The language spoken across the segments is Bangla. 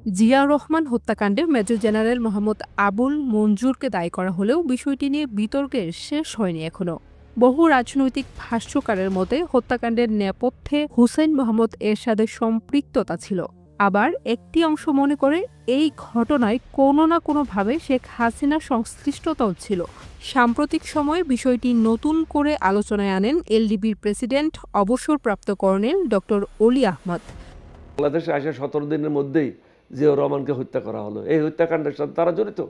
জিয়া রহমান হত্যাকাণ্ডে মেজর জেনারেল মোহাম্মদ আবুল মঞ্জুরকে দায়ী করা হলেও বিষয়টি নিয়ে বিতর্কের শেষ হয়নি এখনো। বহু রাজনৈতিক ভাষ্যকারের মতে হত্যাকাণ্ডের নেপথ্যে হুসেইন মোহাম্মদ এরশাদের সম্পৃক্ততা ছিল। আবার একটি অংশ মনে করে এই ঘটনায় কোনো না কোনোভাবে শেখ হাসিনার সংশ্লিষ্টতাও ছিল। সাম্প্রতিক সময়ে বিষয়টি নতুন করে আলোচনায় আনেন এলডিপির প্রেসিডেন্ট অবসরপ্রাপ্ত কর্নেল ডক্টর অলি আহমদ। বাংলাদেশে আসা ১৭ দিনের মধ্যেই জিয়াউর রহমানকে হত্যা করা হলো। এই হত্যাকাণ্ডের সাথে তারা জড়িত,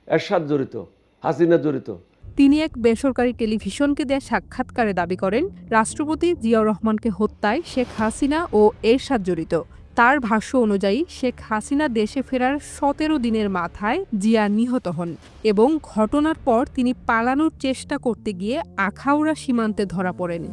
এরশাদ জড়িত, হাসিনা জড়িত। তিনি এক বেসরকারি টেলিভিশনকে দেয়া সাক্ষাৎকারে দাবি করেন, রাষ্ট্রপতি জিয়াউর রহমানকে হত্যায় শেখ হাসিনা ও এরশাদ জড়িত। তার ভাষ্য অনুযায়ী শেখ হাসিনা দেশে ফেরার ১৭ দিনের মাথায় জিয়া নিহত হন এবং ঘটনার পর তিনি পালানোর চেষ্টা করতে গিয়ে আখাউড়া সীমান্তে ধরা পড়েন।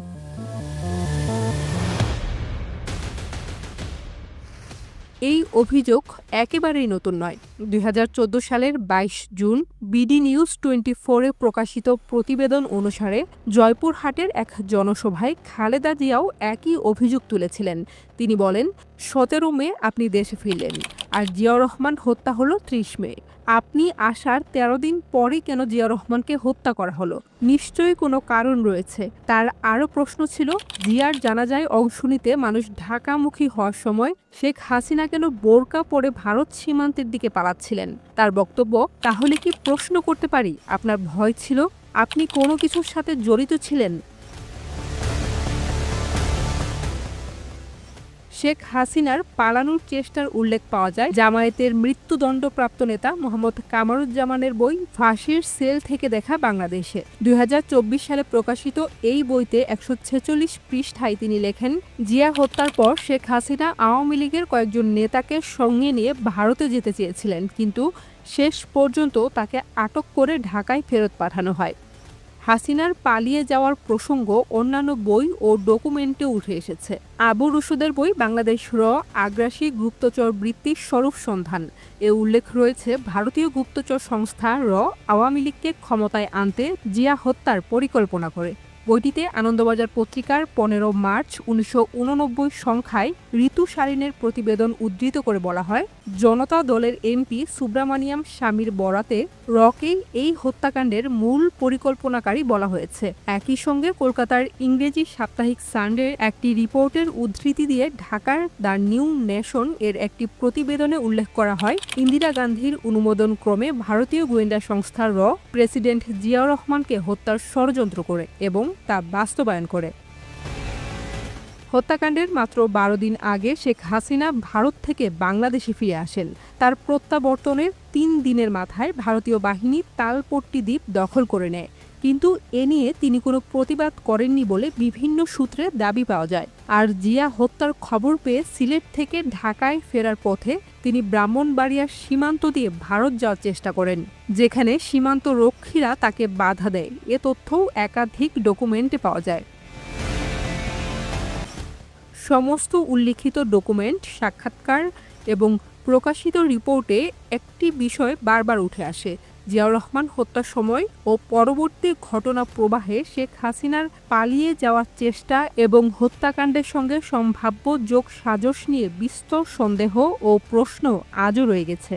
এই অভিযোগ একেবারেই নতুন নয়। ২০১৪ সালের ২২ জুন বিডি নিউজ 24-এ প্রকাশিত প্রতিবেদন অনুসারে জয়পুরহাটের এক জনসভায় খালেদা জিয়াও একই অভিযোগ তুলেছিলেন। তিনি বলেন, ১৭ মে আপনি দেশে ফিরলেন, আর জিয়াউর রহমান হত্যা হলো ৩০ মে। আপনি আসার ১৩ দিন পরে কেন জিয়াউর রহমানকে হত্যা করা হলো? নিশ্চয়ই কোনো কারণ রয়েছে। তার আরও প্রশ্ন ছিল, জিয়ার জানাজায় অংশ নিতে মানুষ ঢাকামুখী হওয়ার সময় শেখ হাসিনা কেন বোরকা পরে ভারত সীমান্তের দিকে পালাচ্ছিলেন? তার বক্তব্য, তাহলে কি প্রশ্ন করতে পারি আপনার ভয় ছিল? আপনি কোনো কিছুর সাথে জড়িত ছিলেন? শেখ হাসিনার পালানোর চেষ্টার উল্লেখ পাওয়া যায় জামায়াতের মৃত্যুদণ্ডপ্রাপ্ত নেতা মোহাম্মদ কামারুজ্জামানের বই ফাঁসির সেল থেকে দেখা বাংলাদেশে। ২০২৪ সালে প্রকাশিত এই বইতে ১৪৬ পৃষ্ঠায় তিনি লেখেন, জিয়া হত্যার পর শেখ হাসিনা আওয়ামী লীগের কয়েকজন নেতাকে সঙ্গে নিয়ে ভারতে যেতে চেয়েছিলেন, কিন্তু শেষ পর্যন্ত তাকে আটক করে ঢাকায় ফেরত পাঠানো হয়। হাসিনার পালিয়ে যাওয়ার প্রসঙ্গ অন্যান্য বই ও ডকুমেন্টে উঠে এসেছে। আবু রুশুদের বই বাংলাদেশ আগ্রাসী গুপ্তচর বৃত্তির স্বরূপ সন্ধান এ উল্লেখ রয়েছে ভারতীয় গুপ্তচর সংস্থা আওয়ামী লীগকে ক্ষমতায় আনতে জিয়া হত্যার পরিকল্পনা করে। বইটিতে আনন্দবাজার পত্রিকার ১৫ মার্চ ১৯৮৯ সংখ্যায় ঋতু সারিনের প্রতিবেদন উদ্ধৃত করে বলা হয়, জনতা দলের এমপি সুব্রামানিয়াম স্বামীর বরাতে রকেই এই হত্যাকাণ্ডের মূল পরিকল্পনাকারী বলা হয়েছে। একই সঙ্গে কলকাতার ইংরেজি সাপ্তাহিক সানডের একটি রিপোর্টের উদ্ধৃতি দিয়ে ঢাকার দ্য নিউ নেশন এর একটি প্রতিবেদনে উল্লেখ করা হয়, ইন্দিরা গান্ধীর অনুমোদন ক্রমে ভারতীয় গোয়েন্দা সংস্থা প্রেসিডেন্ট জিয়াউর রহমানকে হত্যার ষড়যন্ত্র করে এবং তা বাস্তবায়ন করে। হত্যাকাণ্ডের মাত্র ১২ দিন আগে শেখ হাসিনা ভারত থেকে বাংলাদেশে ফিরে আসেন। তার প্রত্যাবর্তনের ৩ দিনের মাথায় ভারতীয় বাহিনী তালপট্টি দ্বীপ দখল করে নেয়, কিন্তু এ নিয়ে তিনি কোনো প্রতিবাদ করেননি বলে বিভিন্ন সূত্রে দাবি পাওয়া যায়। আর জিয়া হত্যার খবর পেয়ে সিলেট থেকে ঢাকায় ফেরার পথে তিনি ব্রাহ্মণবাড়িয়ার সীমান্ত দিয়ে ভারত যাওয়ার চেষ্টা করেন, যেখানে সীমান্ত রক্ষীরা তাকে বাধা দেয়। এ তথ্যও একাধিক ডকুমেন্টে পাওয়া যায়। সমস্ত উল্লিখিত ডকুমেন্ট, সাক্ষাৎকার এবং প্রকাশিত রিপোর্টে একটি বিষয় বারবার উঠে আসে, জিয়াউর রহমান হত্যার সময় ও পরবর্তী ঘটনা প্রবাহে শেখ হাসিনার পালিয়ে যাওয়ার চেষ্টা এবং হত্যাকাণ্ডের সঙ্গে সম্ভাব্য যোগসাজশ নিয়ে বিস্তর সন্দেহ ও প্রশ্ন আজও রয়ে গেছে।